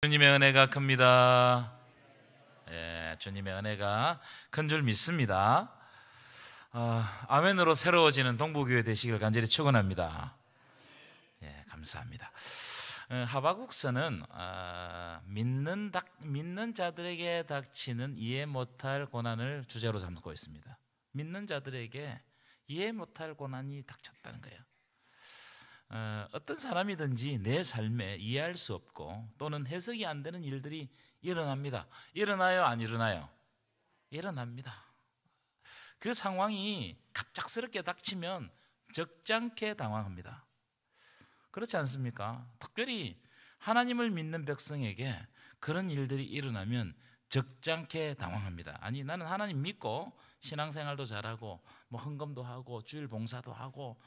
주님의 은혜가 큽니다. 주님의 은혜가 큰 줄 믿습니다. 아멘으로 새로워지는 동부교회 되시길 간절히 축원합니다. 감사합니다. 하박국서는 믿는 자들에게 닥치는 이해 못할 고난을 주제로 삼고 있습니다. 믿는 자들에게 이해 못할 고난이 닥쳤다는 거예요. 어떤 사람이든지 내 삶에 이해할 수 없고 또는 해석이 안 되는 일들이 일어납니다. 일어나요? 안 일어나요? 일어납니다. 그 상황이 갑작스럽게 닥치면 적잖게 당황합니다. 그렇지 않습니까? 특별히 하나님을 믿는 백성에게 그런 일들이 일어나면 적잖게 당황합니다. 아니, 나는 하나님 믿고 신앙생활도 잘하고 뭐 헌금도 하고 주일 봉사도 하고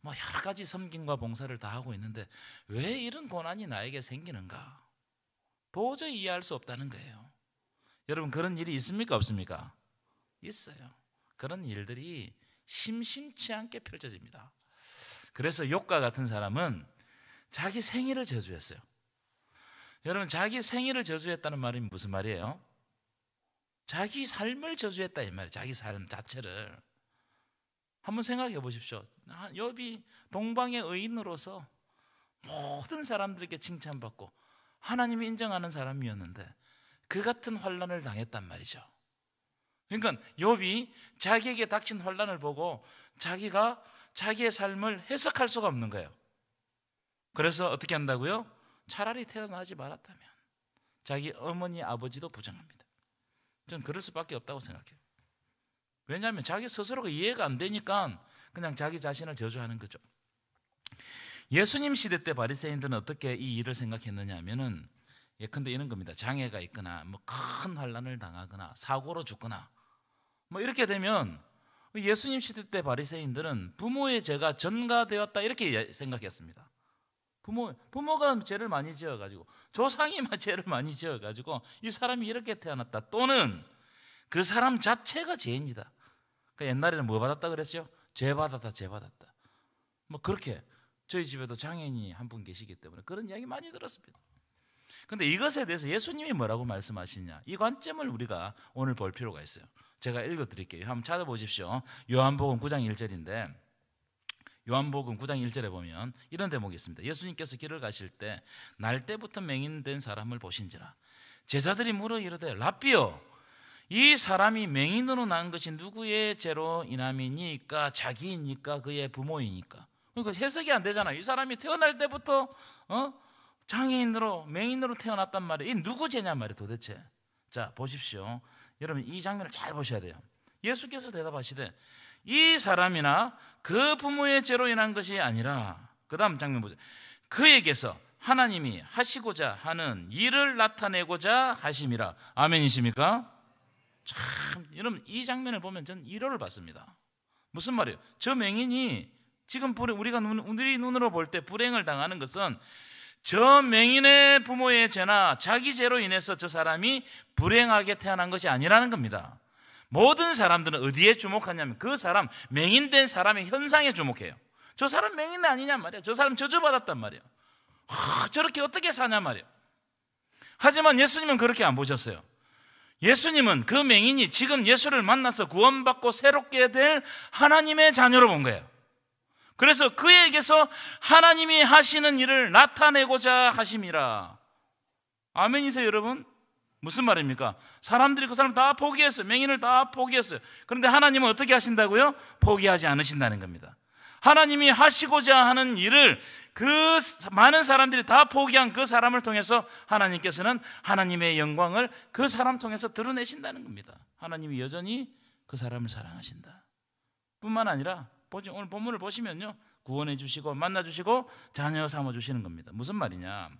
뭐 여러 가지 섬김과 봉사를 다 하고 있는데 왜 이런 고난이 나에게 생기는가? 도저히 이해할 수 없다는 거예요. 여러분, 그런 일이 있습니까? 없습니까? 있어요. 그런 일들이 심심치 않게 펼쳐집니다. 그래서 욥과 같은 사람은 자기 생일을 저주했어요. 여러분, 자기 생일을 저주했다는 말이 무슨 말이에요? 자기 삶을 저주했다 이 말이에요. 자기 삶 자체를. 한번 생각해 보십시오. 욥이 동방의 의인으로서 모든 사람들에게 칭찬받고 하나님이 인정하는 사람이었는데 그 같은 환난을 당했단 말이죠. 그러니까 욥이 자기에게 닥친 환난을 보고 자기가 자기의 삶을 해석할 수가 없는 거예요. 그래서 어떻게 한다고요? 차라리 태어나지 말았다면. 자기 어머니 아버지도 부정합니다. 저는 그럴 수밖에 없다고 생각해요. 왜냐하면 자기 스스로가 이해가 안 되니까 그냥 자기 자신을 저주하는 거죠. 예수님 시대 때 바리새인들은 어떻게 이 일을 생각했느냐 하면은 예컨대 이런 겁니다. 장애가 있거나 뭐 큰 환난을 당하거나 사고로 죽거나 뭐 이렇게 되면 예수님 시대 때 바리새인들은 부모의 죄가 전가되었다 이렇게 생각했습니다. 부모가 죄를 많이 지어가지고 조상이 죄를 많이 지어가지고 이 사람이 이렇게 태어났다, 또는 그 사람 자체가 죄인이다. 그러니까 옛날에는 뭐 받았다 그랬어요? 죄 받았다, 죄 받았다. 뭐 그렇게 저희 집에도 장애인이 한 분 계시기 때문에 그런 이야기 많이 들었습니다. 그런데 이것에 대해서 예수님이 뭐라고 말씀하시냐, 이 관점을 우리가 오늘 볼 필요가 있어요. 제가 읽어드릴게요. 한번 찾아보십시오. 요한복음 9장 1절인데 요한복음 9장 1절에 보면 이런 대목이 있습니다. 예수님께서 길을 가실 때 날 때부터 맹인된 사람을 보신지라. 제자들이 물어 이르되 랍비여, 이 사람이 맹인으로 난 것이 누구의 죄로 인함이니까? 자기이니까? 그의 부모이니까? 그러니까 해석이 안 되잖아요. 이 사람이 태어날 때부터 장애인으로 맹인으로 태어났단 말이에요. 이 누구 죄냐 말이에요 도대체. 자, 보십시오. 여러분, 이 장면을 잘 보셔야 돼요. 예수께서 대답하시되 이 사람이나 그 부모의 죄로 인한 것이 아니라, 그 다음 장면 보세요. 그에게서 하나님이 하시고자 하는 일을 나타내고자 하심이라. 아멘이십니까? 참, 여러분, 이 장면을 보면 저는 위로를 받습니다. 무슨 말이에요? 저 맹인이 지금 우리가 우리 눈으로 볼 때 불행을 당하는 것은 저 맹인의 부모의 죄나 자기 죄로 인해서 저 사람이 불행하게 태어난 것이 아니라는 겁니다. 모든 사람들은 어디에 주목하냐면 그 사람, 맹인된 사람의 현상에 주목해요. 저 사람 맹인 아니냐 말이에요. 저 사람 저주받았단 말이에요. 저렇게 어떻게 사냐 말이에요. 하지만 예수님은 그렇게 안 보셨어요. 예수님은 그 맹인이 지금 예수를 만나서 구원받고 새롭게 될 하나님의 자녀로 본 거예요. 그래서 그에게서 하나님이 하시는 일을 나타내고자 하심이라. 아멘이세요 여러분? 무슨 말입니까? 사람들이 그 사람 다 포기했어요. 맹인을 다 포기했어요. 그런데 하나님은 어떻게 하신다고요? 포기하지 않으신다는 겁니다. 하나님이 하시고자 하는 일을 그 많은 사람들이 다 포기한 그 사람을 통해서 하나님께서는 하나님의 영광을 그 사람 통해서 드러내신다는 겁니다. 하나님이 여전히 그 사람을 사랑하신다. 뿐만 아니라 오늘 본문을 보시면요, 구원해 주시고 만나 주시고 자녀 삼아 주시는 겁니다. 무슨 말이냐,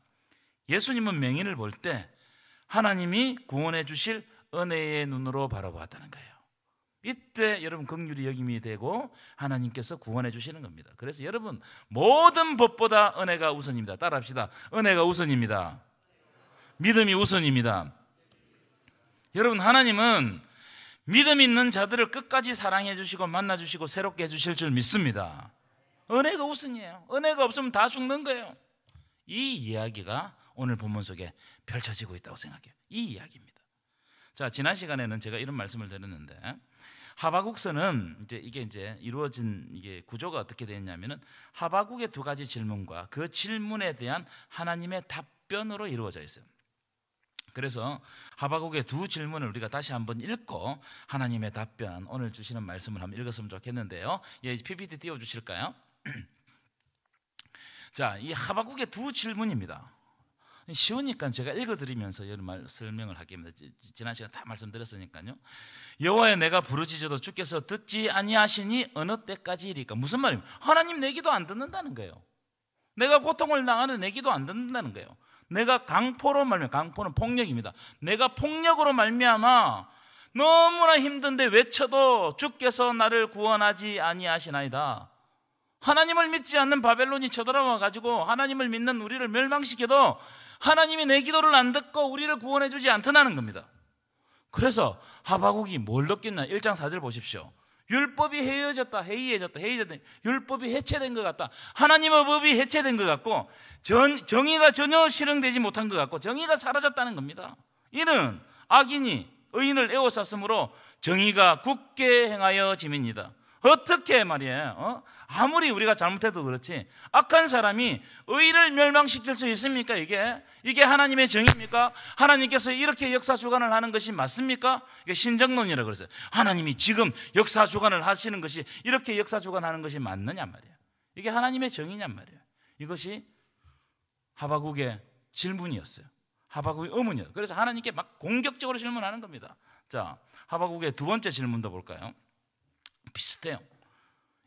예수님은 맹인을 볼 때 하나님이 구원해 주실 은혜의 눈으로 바라보았다는 거예요. 이때 여러분 긍휼이 여김이 되고 하나님께서 구원해 주시는 겁니다. 그래서 여러분, 모든 법보다 은혜가 우선입니다. 따라합시다. 은혜가 우선입니다. 믿음이 우선입니다. 여러분, 하나님은 믿음 있는 자들을 끝까지 사랑해 주시고 만나 주시고 새롭게 해 주실 줄 믿습니다. 은혜가 우선이에요. 은혜가 없으면 다 죽는 거예요. 이 이야기가 오늘 본문 속에 펼쳐지고 있다고 생각해요. 이 이야기입니다. 자, 지난 시간에는 제가 이런 말씀을 드렸는데 하바국서는 이게 이루어진 이게 구조가 어떻게 되었냐면은 하바국의 두 가지 질문과 그 질문에 대한 하나님의 답변으로 이루어져 있어요. 그래서 하바국의 두 질문을 우리가 다시 한번 읽고 하나님의 답변, 오늘 주시는 말씀을 한번 읽었으면 좋겠는데요. 예, PPT 띄워 주실까요? 자, 이 하바국의 두 질문입니다. 쉬우니까 제가 읽어드리면서 여러 설명을 하겠습니다. 지난 시간 다 말씀드렸으니까요. 여호와여, 내가 부르짖어도 주께서 듣지 아니하시니 어느 때까지이리까? 무슨 말입니까? 하나님 내 기도 안 듣는다는 거예요. 내가 고통을 당하는데 내 기도 안 듣는다는 거예요. 내가 강포로 말미암아, 강포는 폭력입니다. 내가 폭력으로 말미암아 너무나 힘든데 외쳐도 주께서 나를 구원하지 아니하시나이다. 하나님을 믿지 않는 바벨론이 쳐들어와 가지고 하나님을 믿는 우리를 멸망시켜도 하나님이 내 기도를 안 듣고 우리를 구원해 주지 않더라는 겁니다. 그래서 하바국이 뭘 느꼈나? 1장 4절 보십시오. 율법이 해이해졌다. 율법이 해체된 것 같다. 하나님의 법이 해체된 것 같고 정의가 전혀 실행되지 못한 것 같고 정의가 사라졌다는 겁니다. 이는 악인이 의인을 에워쌌으므로 정의가 굳게 행하여 짐이니이다. 어떻게 말이에요? 아무리 우리가 잘못해도 그렇지 악한 사람이 의를 멸망시킬 수 있습니까? 이게 하나님의 정의입니까? 하나님께서 이렇게 역사 주관을 하는 것이 맞습니까? 이게 신정론이라고 그랬어요. 하나님이 지금 역사 주관을 하시는 것이 이렇게 역사 주관하는 것이 맞느냐 말이에요. 이게 하나님의 정의냐 말이에요. 이것이 하바국의 질문이었어요. 하바국의 의문이었어요. 그래서 하나님께 막 공격적으로 질문하는 겁니다. 자, 하바국의 두 번째 질문도 볼까요? 비슷해요.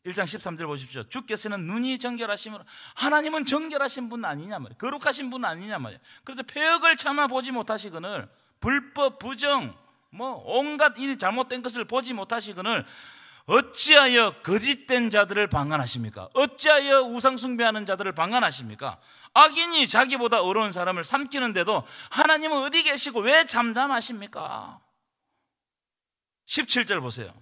1장 13절 보십시오. 주께서는 눈이 정결하심으로, 하나님은 정결하신 분 아니냐 말이에요. 거룩하신 분 아니냐 말이에요. 그래서 폐역을 참아 보지 못하시거늘, 불법, 부정, 온갖 이 잘못된 것을 보지 못하시거늘 어찌하여 거짓된 자들을 방관하십니까? 어찌하여 우상 숭배하는 자들을 방관하십니까? 악인이 자기보다 어려운 사람을 삼키는데도 하나님은 어디 계시고 왜 잠잠하십니까? 17절 보세요.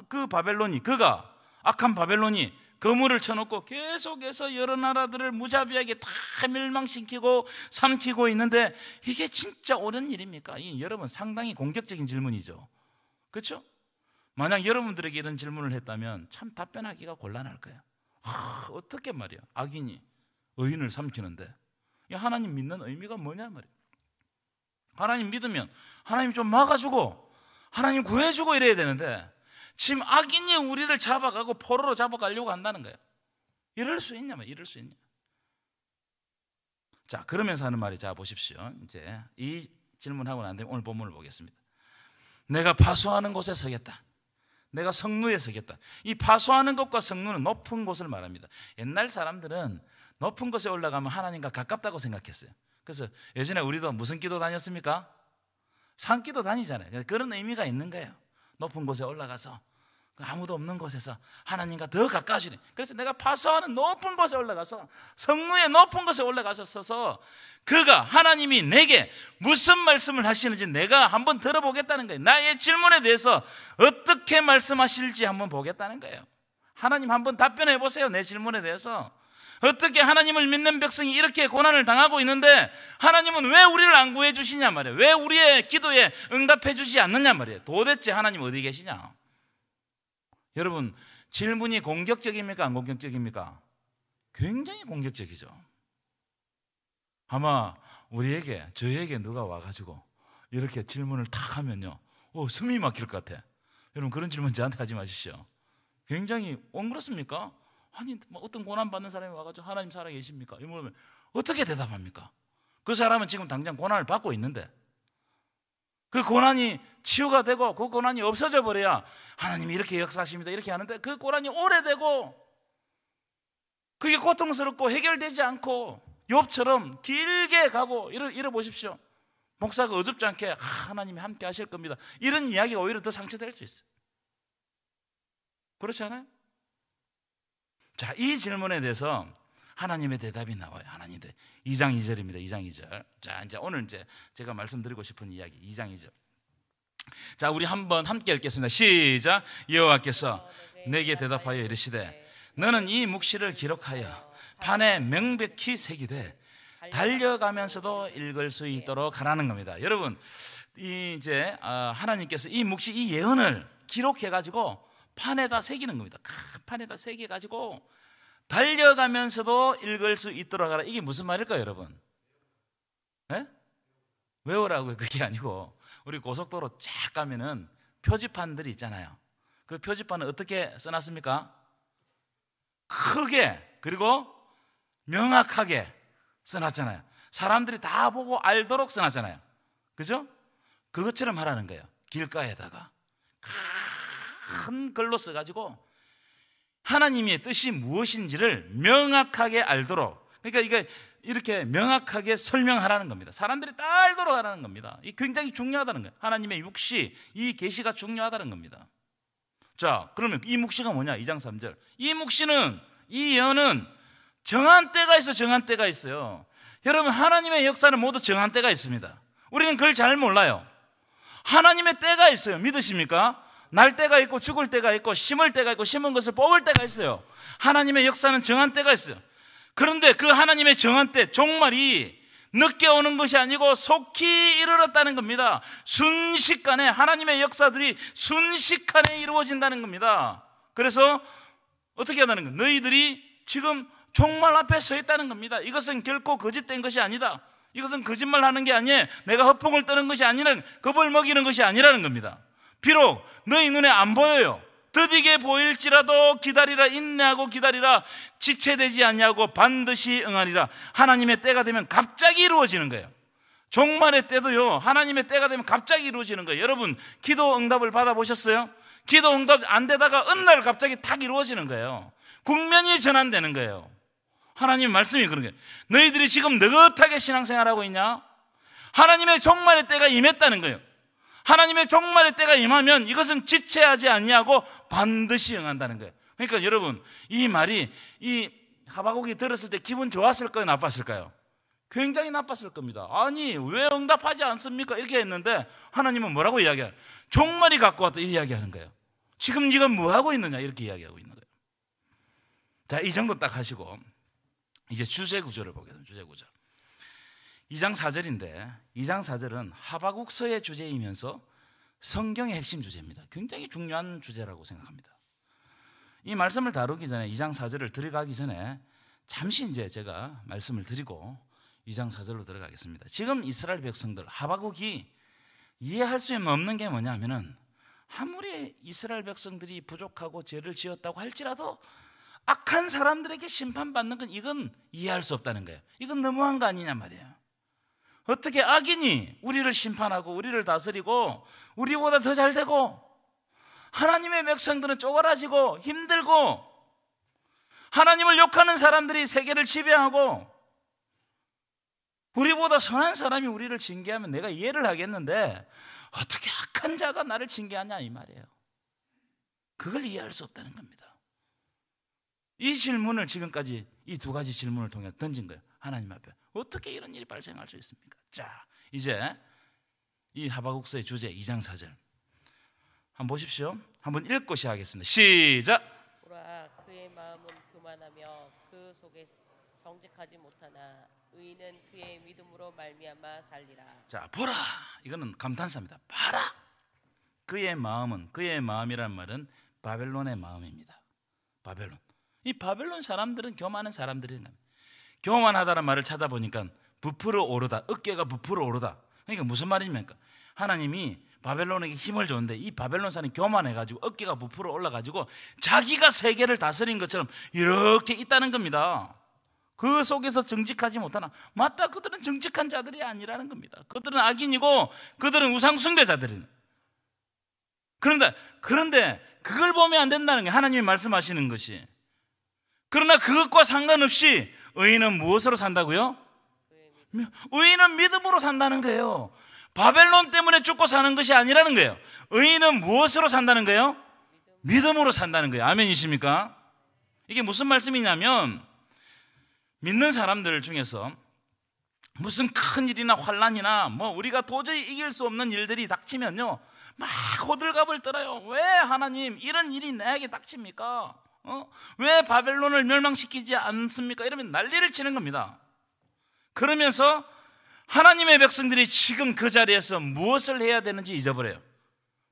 그 바벨론이, 그가 악한 바벨론이 거물을 쳐놓고 계속해서 여러 나라들을 무자비하게 다 멸망시키고 삼키고 있는데 이게 진짜 옳은 일입니까? 여러분 상당히 공격적인 질문이죠. 그렇죠? 만약 여러분들에게 이런 질문을 했다면 참 답변하기가 곤란할 거예요. 어떻게 말이야? 악인이 의인을 삼키는데 하나님 믿는 의미가 뭐냐 말이에요. 하나님 믿으면 하나님 좀 막아주고 하나님 구해주고 이래야 되는데 지금 악인이 우리를 잡아가고 포로로 잡아가려고 한다는 거예요. 이럴 수 있냐 말이에요. 이럴 수 있냐. 자, 그러면서 하는 말이, 자 보십시오. 이제 이 질문하고 난 다음에 오늘 본문을 보겠습니다. 내가 파수하는 곳에 서겠다. 내가 성루에 서겠다. 이 파수하는 것과 성루는 높은 곳을 말합니다. 옛날 사람들은 높은 곳에 올라가면 하나님과 가깝다고 생각했어요. 그래서 예전에 우리도 무슨 기도 다녔습니까? 산기도 다니잖아요. 그런 의미가 있는 거예요. 높은 곳에 올라가서 아무도 없는 곳에서 하나님과 더 가까워지는. 그래서 내가 파수하는 높은 곳에 올라가서 성루의 높은 곳에 올라가서 서서 그가, 하나님이 내게 무슨 말씀을 하시는지 내가 한번 들어보겠다는 거예요. 나의 질문에 대해서 어떻게 말씀하실지 한번 보겠다는 거예요. 하나님 한번 답변해 보세요. 내 질문에 대해서. 어떻게 하나님을 믿는 백성이 이렇게 고난을 당하고 있는데 하나님은 왜 우리를 안 구해 주시냐 말이에요. 왜 우리의 기도에 응답해 주지 않느냐 말이에요. 도대체 하나님 어디 계시냐. 여러분, 질문이 공격적입니까? 안 공격적입니까? 굉장히 공격적이죠. 아마 우리에게, 저에게 누가 와가지고 이렇게 질문을 탁 하면요, 숨이 막힐 것 같아. 여러분, 그런 질문 저한테 하지 마십시오. 굉장히, 안 그렇습니까? 아니, 어떤 고난받는 사람이 와가지고 하나님 살아계십니까? 이러면 어떻게 대답합니까? 그 사람은 지금 당장 고난을 받고 있는데 그 고난이 치유가 되고 그 고난이 없어져 버려야 하나님이 이렇게 역사하십니다 이렇게 하는데 그 고난이 오래되고 그게 고통스럽고 해결되지 않고 욥처럼 길게 가고 이러 보십시오. 목사가 어줍지 않게 하나님이 함께 하실 겁니다 이런 이야기가 오히려 더 상처될 수 있어요. 그렇지 않아요? 자, 이 질문에 대해서 하나님의 대답이 나와요. 하나님의 2장 2절입니다. 2장 2절. 자, 이제 오늘 제가 말씀드리고 싶은 이야기 2장 2절. 자, 우리 한번 함께 읽겠습니다. 시작. 여호와께서 내게 대답하여 이르시되 너는 이 묵시를 기록하여 판에 명백히 새기되 달려가면서도 읽을 수 있도록 하라는 겁니다. 여러분, 이제 하나님께서 이 묵시 이 예언을 기록해 가지고 판에다 새기는 겁니다. 큰 판에다 새겨 가지고 달려가면서도 읽을 수 있도록 하라. 이게 무슨 말일까요, 여러분? 네? 외우라고요. 그게 아니고 우리 고속도로 쫙 가면은 표지판들이 있잖아요. 그 표지판은 어떻게 써놨습니까? 크게 그리고 명확하게 써놨잖아요. 사람들이 다 보고 알도록 써놨잖아요. 그죠? 그것처럼 하라는 거예요. 길가에다가 큰 글로 써가지고 하나님의 뜻이 무엇인지를 명확하게 알도록, 그러니까 이게 이렇게 명확하게 설명하라는 겁니다. 사람들이 다 알도록 하라는 겁니다. 이 굉장히 중요하다는 거예요. 하나님의 묵시, 이 계시가 중요하다는 겁니다. 자, 그러면 이 묵시가 뭐냐? 2장 3절. 이 묵시는, 이 예언은 정한 때가 있어. 정한 때가 있어요. 여러분, 하나님의 역사는 모두 정한 때가 있습니다. 우리는 그걸 잘 몰라요. 하나님의 때가 있어요. 믿으십니까? 날 때가 있고 죽을 때가 있고 심을 때가 있고 심은 것을 뽑을 때가 있어요. 하나님의 역사는 정한 때가 있어요. 그런데 그 하나님의 정한 때, 종말이 늦게 오는 것이 아니고 속히 이르렀다는 겁니다. 순식간에 하나님의 역사들이 순식간에 이루어진다는 겁니다. 그래서 어떻게 한다는 거예요? 너희들이 지금 종말 앞에 서 있다는 겁니다. 이것은 결코 거짓된 것이 아니다. 이것은 거짓말하는 게 아니에요. 내가 허풍을 떠는 것이 아니라, 겁을 먹이는 것이 아니라는 겁니다. 비록 너희 눈에 안 보여요. 더디게 보일지라도 기다리라. 인내하고 기다리라. 지체되지 아니하고 반드시 응하리라. 하나님의 때가 되면 갑자기 이루어지는 거예요. 종말의 때도요, 하나님의 때가 되면 갑자기 이루어지는 거예요. 여러분, 기도 응답을 받아보셨어요? 기도 응답 안 되다가 어느 날 갑자기 탁 이루어지는 거예요. 국면이 전환되는 거예요. 하나님 말씀이 그런 거예요. 너희들이 지금 느긋하게 신앙생활하고 있냐? 하나님의 종말의 때가 임했다는 거예요. 하나님의 종말의 때가 임하면 이것은 지체하지 아니하고 반드시 응한다는 거예요. 그러니까 여러분, 이 말이, 이 하박국이 들었을 때 기분 좋았을까요? 나빴을까요? 굉장히 나빴을 겁니다. 아니, 왜 응답하지 않습니까? 이렇게 했는데 하나님은 뭐라고 이야기해요? 종말이 갖고 왔다, 이 이야기하는 거예요. 지금 네가 뭐 하고 있느냐, 이렇게 이야기하고 있는 거예요. 자, 이 정도 딱 하시고 이제 주제 구절을 보겠습니다. 주제 구절. 2장 4절인데 2장 4절은 하박국서의 주제이면서 성경의 핵심 주제입니다. 굉장히 중요한 주제라고 생각합니다. 이 말씀을 다루기 전에 2장 4절을 들어가기 전에 잠시 이제 제가 말씀을 드리고 2장 4절로 들어가겠습니다. 지금 이스라엘 백성들, 하박국이 이해할 수 없는 게 뭐냐면은, 아무리 이스라엘 백성들이 부족하고 죄를 지었다고 할지라도 악한 사람들에게 심판받는 건 이건 이해할 수 없다는 거예요. 이건 너무한 거 아니냐 말이에요. 어떻게 악인이 우리를 심판하고 우리를 다스리고 우리보다 더 잘 되고, 하나님의 백성들은 쪼그라지고 힘들고, 하나님을 욕하는 사람들이 세계를 지배하고, 우리보다 선한 사람이 우리를 징계하면 내가 이해를 하겠는데 어떻게 악한 자가 나를 징계하냐 이 말이에요. 그걸 이해할 수 없다는 겁니다. 이 질문을 지금까지 이 두 가지 질문을 통해 던진 거예요. 하나님 앞에 어떻게 이런 일이 발생할 수 있습니까? 자, 이제 이 하박국서의 주제 2장 4절 한번 보십시오. 한번 읽고 시작하겠습니다. 시작. 보라, 그의 마음은 교만하며 그 속에 정직하지 못하나 의인은 그의 믿음으로 말미암아 살리라. 자, 보라, 이거는 감탄사입니다. 봐라, 그의 마음은, 그의 마음이란 말은 바벨론의 마음입니다. 바벨론. 이 바벨론 사람들은 교만한 사람들인 겁니다. 교만하다는 말을 찾아보니까 부풀어 오르다, 어깨가 부풀어 오르다. 그러니까 무슨 말입니까? 하나님이 바벨론에게 힘을 줬는데 이 바벨론 사람이 교만해가지고 어깨가 부풀어 올라가지고 자기가 세계를 다스린 것처럼 이렇게 있다는 겁니다. 그 속에서 정직하지 못하나, 맞다, 그들은 정직한 자들이 아니라는 겁니다. 그들은 악인이고 그들은 우상숭배자들이에요. 그런데 그걸 보면 안 된다는 게 하나님이 말씀하시는 것이. 그러나 그것과 상관없이 의인은 무엇으로 산다고요? 의인은 믿음으로 산다는 거예요. 바벨론 때문에 죽고 사는 것이 아니라는 거예요. 의인은 무엇으로 산다는 거예요? 믿음으로 산다는 거예요. 아멘이십니까? 이게 무슨 말씀이냐면, 믿는 사람들 중에서 무슨 큰 일이나 환난이나 뭐 우리가 도저히 이길 수 없는 일들이 닥치면요, 막 호들갑을 떨어요. 왜 하나님 이런 일이 나에게 닥칩니까? 왜 바벨론을 멸망시키지 않습니까? 이러면 난리를 치는 겁니다. 그러면서 하나님의 백성들이 지금 그 자리에서 무엇을 해야 되는지 잊어버려요.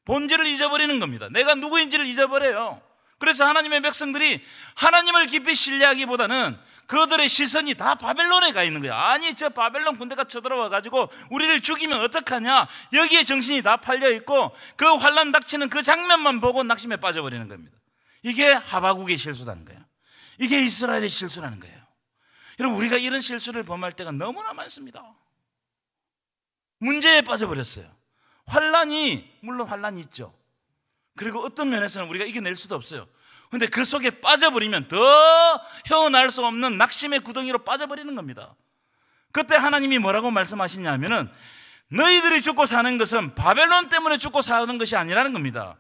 본질을 잊어버리는 겁니다. 내가 누구인지를 잊어버려요. 그래서 하나님의 백성들이 하나님을 깊이 신뢰하기보다는 그들의 시선이 다 바벨론에 가 있는 거예요. 아니, 저 바벨론 군대가 쳐들어와 가지고 우리를 죽이면 어떡하냐, 여기에 정신이 다 팔려 있고 그 환난 닥치는 그 장면만 보고 낙심에 빠져버리는 겁니다. 이게 하바국의 실수라는 거예요. 이게 이스라엘의 실수라는 거예요. 여러분, 우리가 이런 실수를 범할 때가 너무나 많습니다. 문제에 빠져버렸어요. 환난이, 물론 환난이 있죠. 그리고 어떤 면에서는 우리가 이겨낼 수도 없어요. 그런데 그 속에 빠져버리면 더 헤어날 수 없는 낙심의 구덩이로 빠져버리는 겁니다. 그때 하나님이 뭐라고 말씀하시냐면은 너희들이 죽고 사는 것은 바벨론 때문에 죽고 사는 것이 아니라는 겁니다.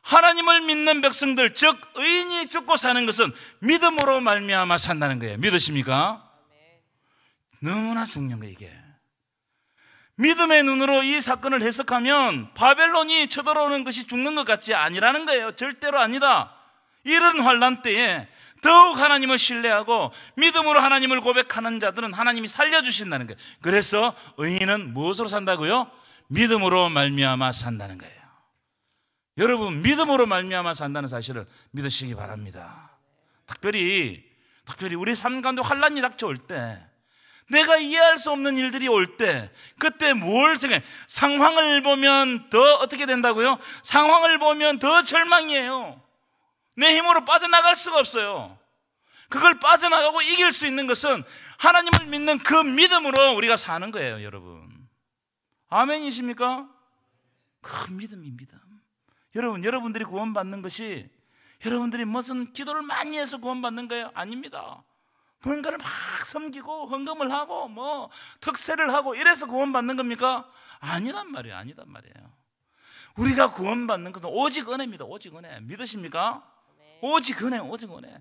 하나님을 믿는 백성들, 즉 의인이 죽고 사는 것은 믿음으로 말미암아 산다는 거예요. 믿으십니까? 너무나 중요한 거예요, 이게. 믿음의 눈으로 이 사건을 해석하면 바벨론이 쳐들어오는 것이 죽는 것 같지 아니라는 거예요. 절대로 아니다. 이런 환난 때에 더욱 하나님을 신뢰하고 믿음으로 하나님을 고백하는 자들은 하나님이 살려주신다는 거예요. 그래서 의인은 무엇으로 산다고요? 믿음으로 말미암아 산다는 거예요. 여러분, 믿음으로 말미암아 산다는 사실을 믿으시기 바랍니다. 특별히 우리 삶 가운데 환난이 닥쳐올 때, 내가 이해할 수 없는 일들이 올 때, 그때 뭘 생각해? 상황을 보면 더 어떻게 된다고요? 상황을 보면 더 절망이에요. 내 힘으로 빠져나갈 수가 없어요. 그걸 빠져나가고 이길 수 있는 것은 하나님을 믿는 그 믿음으로 우리가 사는 거예요, 여러분. 아멘이십니까? 그 믿음입니다. 여러분들이 구원받는 것이 여러분들이 무슨 기도를 많이 해서 구원받는 거예요? 아닙니다. 뭔가를 막 섬기고 헌금을 하고 뭐 특세를 하고 이래서 구원받는 겁니까? 아니란 말이에요. 우리가 구원받는 것은 오직 은혜입니다. 오직 은혜. 믿으십니까? 오직 은혜, 오직 은혜.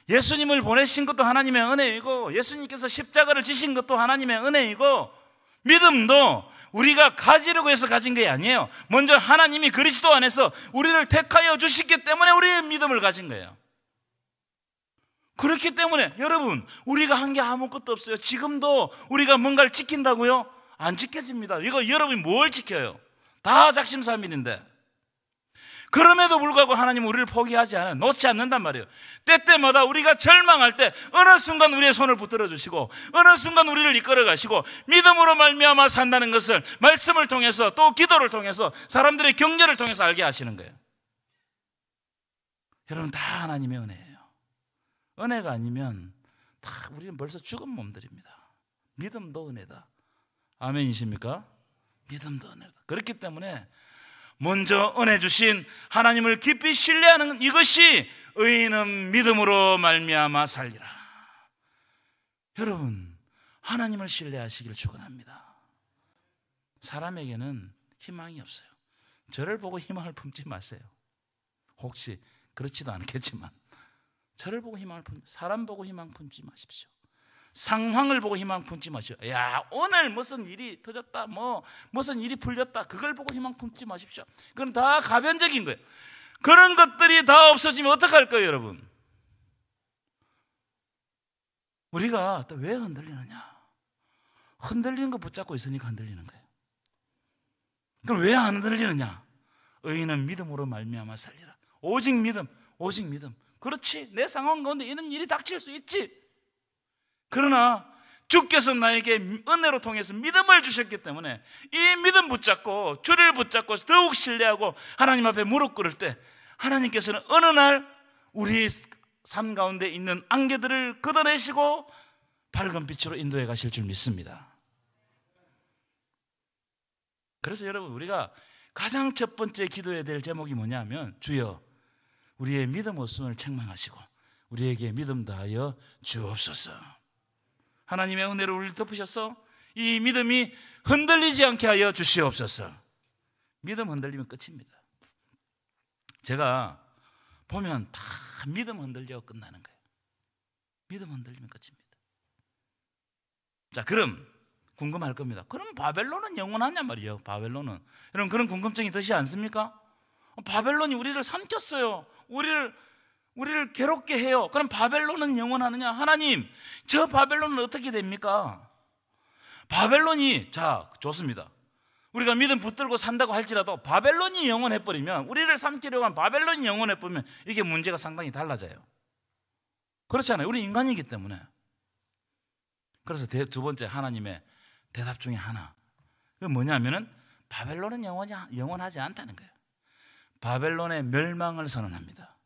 예수님을 보내신 것도 하나님의 은혜이고 예수님께서 십자가를 지신 것도 하나님의 은혜이고, 믿음도 우리가 가지려고 해서 가진 게 아니에요. 먼저 하나님이 그리스도 안에서 우리를 택하여 주셨기 때문에 우리의 믿음을 가진 거예요. 그렇기 때문에 여러분, 우리가 한 게 아무것도 없어요. 지금도 우리가 뭔가를 지킨다고요? 안 지켜집니다. 이거 여러분이 뭘 지켜요? 다 작심삼일인데. 그럼에도 불구하고 하나님은 우리를 포기하지 않아요. 놓지 않는단 말이에요. 때때마다 우리가 절망할 때 어느 순간 우리의 손을 붙들어 주시고 어느 순간 우리를 이끌어 가시고 믿음으로 말미암아 산다는 것을 말씀을 통해서 또 기도를 통해서 사람들의 격려를 통해서 알게 하시는 거예요. 여러분, 다 하나님의 은혜예요. 은혜가 아니면 다 우리는 벌써 죽은 몸들입니다. 믿음도 은혜다. 아멘이십니까? 믿음도 은혜다. 그렇기 때문에 먼저 은혜 주신 하나님을 깊이 신뢰하는 이것이 의인은 믿음으로 말미암아 살리라. 여러분, 하나님을 신뢰하시기를 축원합니다. 사람에게는 희망이 없어요. 저를 보고 희망을 품지 마세요. 혹시 그렇지도 않겠지만 저를 보고 희망을 품지, 사람 보고 희망 품지 마십시오. 상황을 보고 희망 품지 마십시오. 야, 오늘 무슨 일이 터졌다, 무슨 일이 풀렸다, 그걸 보고 희망 품지 마십시오. 그건 다 가변적인 거예요. 그런 것들이 다 없어지면 어떡할 거예요, 여러분? 우리가 또 왜 흔들리느냐? 흔들리는 거 붙잡고 있으니까 흔들리는 거예요. 그럼 왜 안 흔들리느냐? 의인은 믿음으로 말미암아 살리라. 오직 믿음, 오직 믿음. 그렇지, 내 상황 가운데 이런 일이 닥칠 수 있지. 그러나 주께서 나에게 은혜로 통해서 믿음을 주셨기 때문에 이 믿음 붙잡고 주를 붙잡고 더욱 신뢰하고 하나님 앞에 무릎 꿇을 때 하나님께서는 어느 날 우리 삶 가운데 있는 안개들을 걷어내시고 밝은 빛으로 인도해 가실 줄 믿습니다. 그래서 여러분, 우리가 가장 첫 번째 기도해야 될 제목이 뭐냐면, 주여 우리의 믿음 없음을 책망하시고 우리에게 믿음 다하여 주옵소서. 하나님의 은혜로 우리를 덮으셔서 이 믿음이 흔들리지 않게 하여 주시옵소서. 믿음 흔들리면 끝입니다. 제가 보면 다 믿음 흔들려 끝나는 거예요. 믿음 흔들리면 끝입니다. 자, 그럼 궁금할 겁니다. 그럼 바벨론은 영원하냐 말이에요. 바벨론은. 여러분, 그런 궁금증이 드시지 않습니까? 바벨론이 우리를 삼켰어요. 우리를 괴롭게 해요. 그럼 바벨론은 영원하느냐? 하나님, 저 바벨론은 어떻게 됩니까? 바벨론이, 자, 좋습니다. 우리가 믿음 붙들고 산다고 할지라도 바벨론이 영원해버리면, 우리를 삼키려고 한 바벨론이 영원해버리면 이게 문제가 상당히 달라져요. 그렇잖아요. 우리 인간이기 때문에. 그래서 두 번째 하나님의 대답 중에 하나, 그게 뭐냐면은 바벨론은 영원하지 않다는 거예요. 바벨론의 멸망을 선언합니다.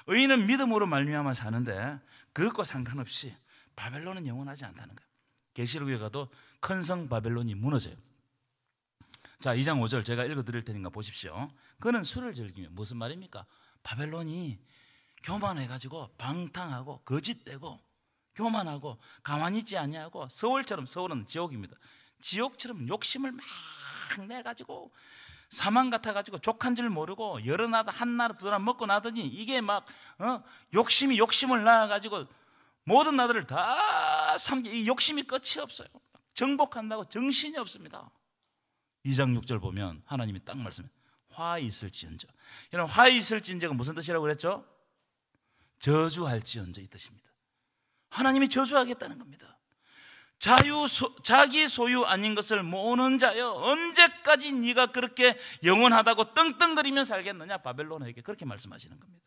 의인은 믿음으로 말미암아 사는데 그것과 상관없이 바벨론은 영원하지 않다는 거예요. 계시록에 가도 큰 성 바벨론이 무너져요. 자, 2장 5절 제가 읽어드릴 테니까 보십시오. 그는 술을 즐기며, 무슨 말입니까? 바벨론이 교만해가지고 방탕하고 거짓되고 교만하고 가만히 있지 아니하고, 서울처럼, 서울은 지옥입니다. 지옥처럼 욕심을 막 내가지고 사망 같아가지고 족한 줄 모르고 여러 나라 한 나라 두 나라 먹고 나더니 이게 막 욕심을 낳아가지고 모든 나라를 다 삼키, 이 욕심이 끝이 없어요. 정복한다고 정신이 없습니다. 2장 6절 보면 하나님이 딱 말씀해, 화 있을지언정. 여러분, 화 있을지언정은 무슨 뜻이라고 그랬죠? 저주할지언정 이 뜻입니다. 하나님이 저주하겠다는 겁니다. 자기 소유 아닌 것을 모으는 자여, 언제까지 네가 그렇게 영원하다고 떵떵거리며 살겠느냐, 바벨론에게 그렇게 말씀하시는 겁니다.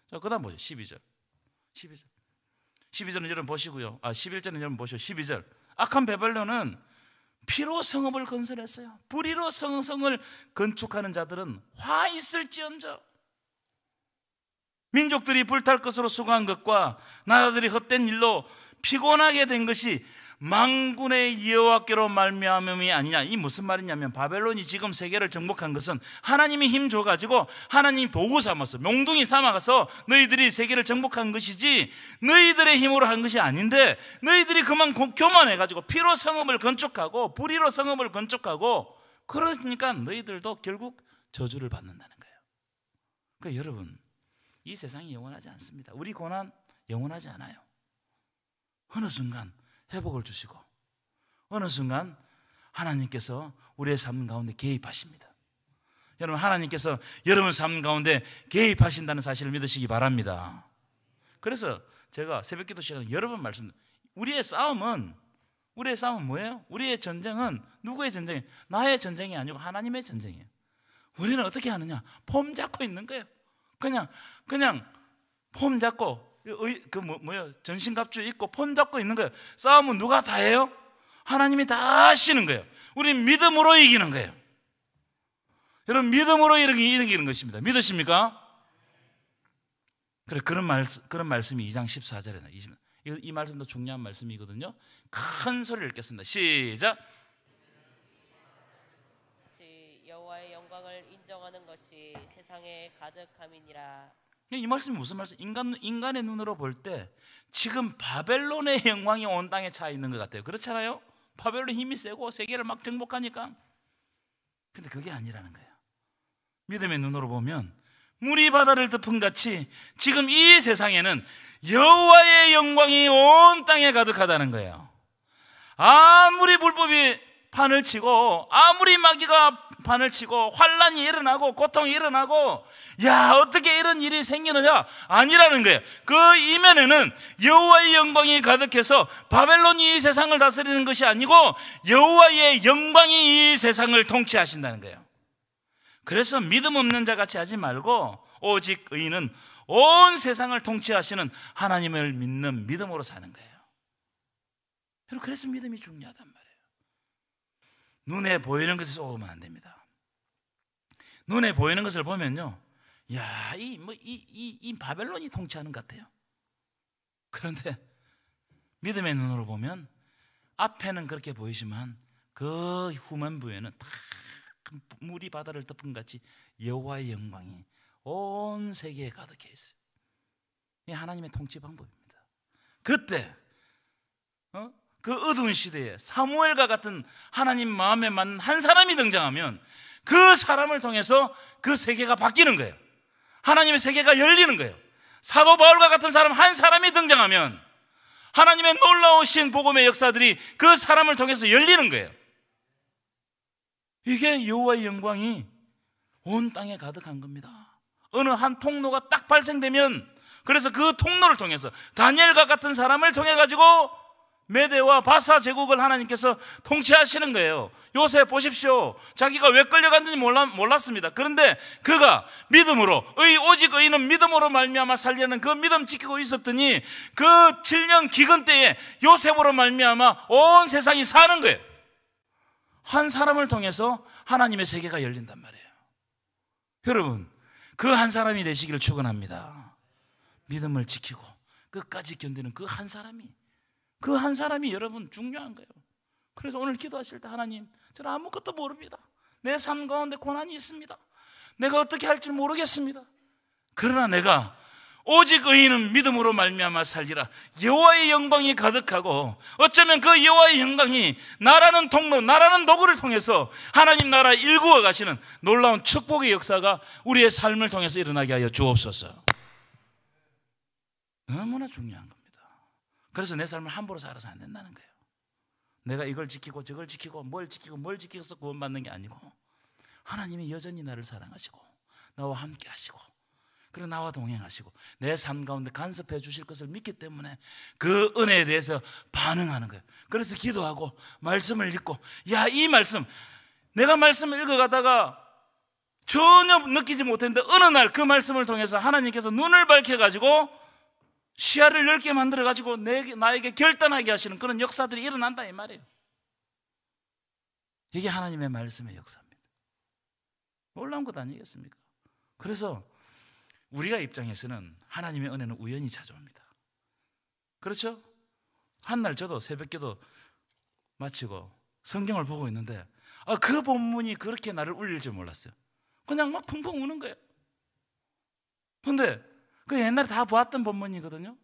자, 그 다음 보죠. 12절은 여러분 보시고요. 11절은 여러분 보시고 12절. 악한 바벨론은 피로 성읍을 건설했어요. 불의로 성을 건축하는 자들은 화 있을지언정. 민족들이 불탈 것으로 수고한 것과 나라들이 헛된 일로 피곤하게 된 것이 만군의 여호와께로 말미암음이 아니냐. 이 무슨 말이냐면, 바벨론이 지금 세계를 정복한 것은 하나님이 힘 줘가지고 하나님 도구 삼아서, 몽둥이 삼아서 너희들이 세계를 정복한 것이지 너희들의 힘으로 한 것이 아닌데, 너희들이 그만 교만해가지고 피로 성읍을 건축하고 불의로 성읍을 건축하고, 그러니까 너희들도 결국 저주를 받는다는 거예요. 그러니까 여러분, 이 세상이 영원하지 않습니다. 우리 고난 영원하지 않아요. 어느 순간 회복을 주시고 어느 순간 하나님께서 우리의 삶 가운데 개입하십니다. 여러분, 하나님께서 여러분 삶 가운데 개입하신다는 사실을 믿으시기 바랍니다. 그래서 제가 새벽기도 시간에 여러 번 말씀드립니다. 우리의 싸움은 뭐예요? 우리의 전쟁은 누구의 전쟁이에요? 나의 전쟁이 아니고 하나님의 전쟁이에요. 우리는 어떻게 하느냐? 폼 잡고 있는 거예요. 그냥 폼 잡고, 전신갑주 입고 폼 잡고 있는 거예요. 싸움은 누가 다 해요? 하나님이 다 하시는 거예요. 우리는 믿음으로 이기는 거예요. 여러분, 믿음으로 이기는 것입니다. 믿으십니까? 그래, 그런 말씀이 2장 14절에 나와요. 이 말씀도 중요한 말씀이거든요. 큰 소리를 읽겠습니다. 시작. 여호와의 영광을 인정하는 것이 세상에 가득함이니라. 이 말씀이 무슨 말씀? 인간의 눈으로 볼 때 지금 바벨론의 영광이 온 땅에 차 있는 것 같아요. 그렇잖아요? 바벨론 힘이 세고 세계를 막 정복하니까. 근데 그게 아니라는 거예요. 믿음의 눈으로 보면 물이 바다를 덮은 같이 지금 이 세상에는 여호와의 영광이 온 땅에 가득하다는 거예요. 아무리 불법이 판을 치고, 아무리 마귀가 판을 치고, 환란이 일어나고 고통이 일어나고, 야, 어떻게 이런 일이 생기느냐? 아니라는 거예요. 그 이면에는 여호와의 영광이 가득해서 바벨론이 이 세상을 다스리는 것이 아니고 여호와의 영광이 이 세상을 통치하신다는 거예요. 그래서 믿음 없는 자 같이 하지 말고 오직 의인은 온 세상을 통치하시는 하나님을 믿는 믿음으로 사는 거예요. 여러분, 그래서 믿음이 중요하단 말이에요. 눈에 보이는 것에 쏘면 안 됩니다. 눈에 보이는 것을 보면요, 야, 이 바벨론이 통치하는 것 같아요. 그런데 믿음의 눈으로 보면 앞에는 그렇게 보이지만 그 후면부에는 다 물이 바다를 덮은 같이 여호와의 영광이 온 세계에 가득해 있어요. 이 하나님의 통치 방법입니다. 그때 그 어두운 시대에 사무엘과 같은 하나님 마음에 맞는 한 사람이 등장하면 그 사람을 통해서 그 세계가 바뀌는 거예요. 하나님의 세계가 열리는 거예요. 사도 바울과 같은 사람 한 사람이 등장하면 하나님의 놀라우신 복음의 역사들이 그 사람을 통해서 열리는 거예요. 이게 여호와의 영광이 온 땅에 가득한 겁니다. 어느 한 통로가 딱 발생되면, 그래서 그 통로를 통해서 다니엘과 같은 사람을 통해 가지고 메대와 바사 제국을 하나님께서 통치하시는 거예요. 요셉 보십시오. 자기가 왜 끌려갔는지 몰랐습니다. 그런데 그가 믿음으로, 오직 의인은 믿음으로 말미암아 살리는 그 믿음 지키고 있었더니 그 7년 기근 때에 요셉으로 말미암아 온 세상이 사는 거예요. 한 사람을 통해서 하나님의 세계가 열린단 말이에요. 여러분, 그 한 사람이 되시기를 축원합니다. 믿음을 지키고 끝까지 견디는 그 한 사람이 여러분 중요한 거예요. 그래서 오늘 기도하실 때 하나님, 저는 아무것도 모릅니다. 내 삶 가운데 고난이 있습니다. 내가 어떻게 할 줄 모르겠습니다. 그러나 내가 오직 의인은 믿음으로 말미암아 살리라. 여호와의 영광이 가득하고 어쩌면 그 여호와의 영광이 나라는 통로, 나라는 도구를 통해서 하나님 나라 일구어 가시는 놀라운 축복의 역사가 우리의 삶을 통해서 일어나게 하여 주옵소서. 너무나 중요한 겁니다. 그래서 내 삶을 함부로 살아서 안 된다는 거예요. 내가 이걸 지키고 저걸 지키고 뭘 지키고서 구원받는 게 아니고 하나님이 여전히 나를 사랑하시고 나와 함께 하시고 그리고 나와 동행하시고 내 삶 가운데 간섭해 주실 것을 믿기 때문에 그 은혜에 대해서 반응하는 거예요. 그래서 기도하고 말씀을 읽고, 야, 이 말씀, 내가 말씀을 읽어가다가 전혀 느끼지 못했는데 어느 날 그 말씀을 통해서 하나님께서 눈을 밝혀가지고 시야를 넓게 만들어가지고 나에게 결단하게 하시는 그런 역사들이 일어난다 이 말이에요. 이게 하나님의 말씀의 역사입니다. 놀라운 것 아니겠습니까? 그래서 우리가 입장에서는 하나님의 은혜는 우연히 찾아옵니다. 그렇죠? 한날 저도 새벽기도 마치고 성경을 보고 있는데 그 본문이 그렇게 나를 울릴 줄 몰랐어요. 그냥 막 펑펑 우는 거예요. 근데 그 옛날에 다 보았던 본문이거든요.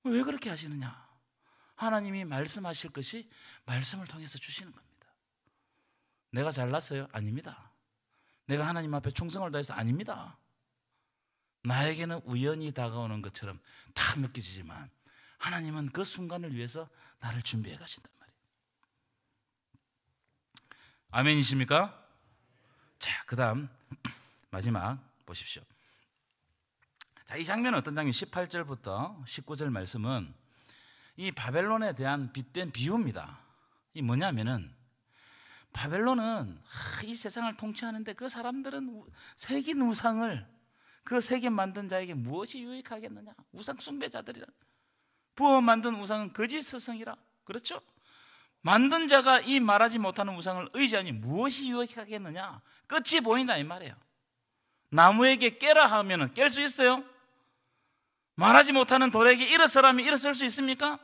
왜 그렇게 하시느냐? 하나님이 말씀하실 것이 말씀을 통해서 주시는 겁니다. 내가 잘났어요? 아닙니다. 내가 하나님 앞에 충성을 다해서 아닙니다. 나에게는 우연히 다가오는 것처럼 다 느껴지지만 하나님은 그 순간을 위해서 나를 준비해 가신단 말이에요. 아멘이십니까? 자, 그 다음 마지막 보십시오. 자, 이 장면은 어떤 장면? 18절부터 19절 말씀은 이 바벨론에 대한 빗댄 비유입니다. 이 뭐냐면은 바벨론은 이 세상을 통치하는데 그 사람들은 새긴 우상을 그 새긴 만든 자에게 무엇이 유익하겠느냐? 우상 숭배자들이라. 부어 만든 우상은 거짓 스승이라. 그렇죠? 만든 자가 이 말하지 못하는 우상을 의지하니 무엇이 유익하겠느냐? 끝이 보인다 이 말이에요. 나무에게 깨라 하면은 깰 수 있어요? 말하지 못하는 돌에게 일어서라면 일어설 수 있습니까?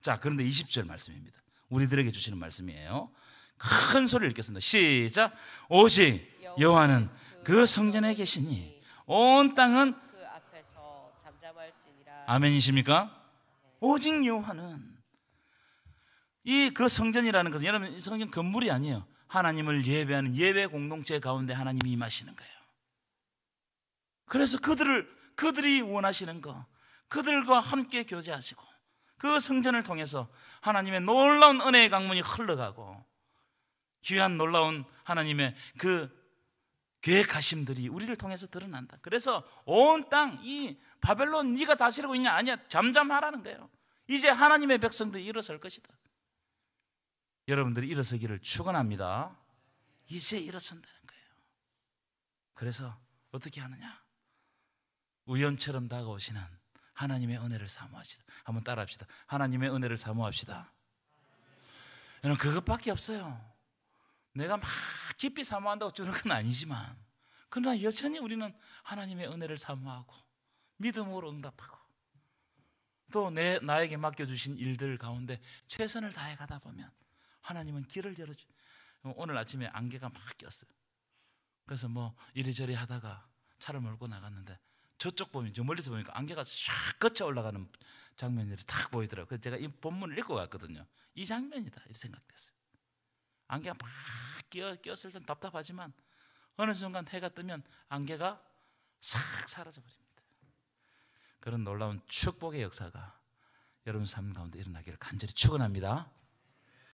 자, 그런데 20절 말씀입니다. 우리들에게 주시는 말씀이에요. 큰 소리를 읽겠습니다. 시작. 오직 여호와는 그 성전에 계시니 온 땅은 그 앞에서 잠잠할지니라. 아멘이십니까? 오직 여호와는 이 그 성전이라는 것은 여러분 이 성전 건물이 아니에요. 하나님을 예배하는 예배 공동체 가운데 하나님이 임하시는 거예요. 그래서 그들이 원하시는 거, 그들과 함께 교제하시고 그 성전을 통해서 하나님의 놀라운 은혜의 강문이 흘러가고 귀한 놀라운 하나님의 그 계획하심들이 우리를 통해서 드러난다. 그래서 온 땅, 이 바벨론 네가 다스리고 있냐? 아니야. 잠잠하라는 거예요. 이제 하나님의 백성들이 일어설 것이다. 여러분들이 일어서기를 축원합니다. 이제 일어선다는 거예요. 그래서 어떻게 하느냐? 우연처럼 다가오시는 하나님의 은혜를 사모하시다. 한번 따라합시다. 하나님의 은혜를 사모합시다. 여러분 그것밖에 없어요. 내가 막 깊이 사모한다고 주는 건 아니지만 그러나 여전히 우리는 하나님의 은혜를 사모하고 믿음으로 응답하고 또 나에게 맡겨주신 일들 가운데 최선을 다해 가다 보면 하나님은 길을 열어주. 오늘 아침에 안개가 막 꼈어요. 그래서 뭐 이리저리 하다가 차를 몰고 나갔는데 저쪽 보면 저 멀리서 보니까 안개가 샥 거쳐 올라가는 장면들이 딱 보이더라고요. 그래서 제가 이 본문을 읽고 갔거든요. 이 장면이다 이 생각됐어요. 안개가 막 꼈을 땐 답답하지만 어느 순간 해가 뜨면 안개가 싹 사라져버립니다. 그런 놀라운 축복의 역사가 여러분 삶 가운데 일어나기를 간절히 축원합니다.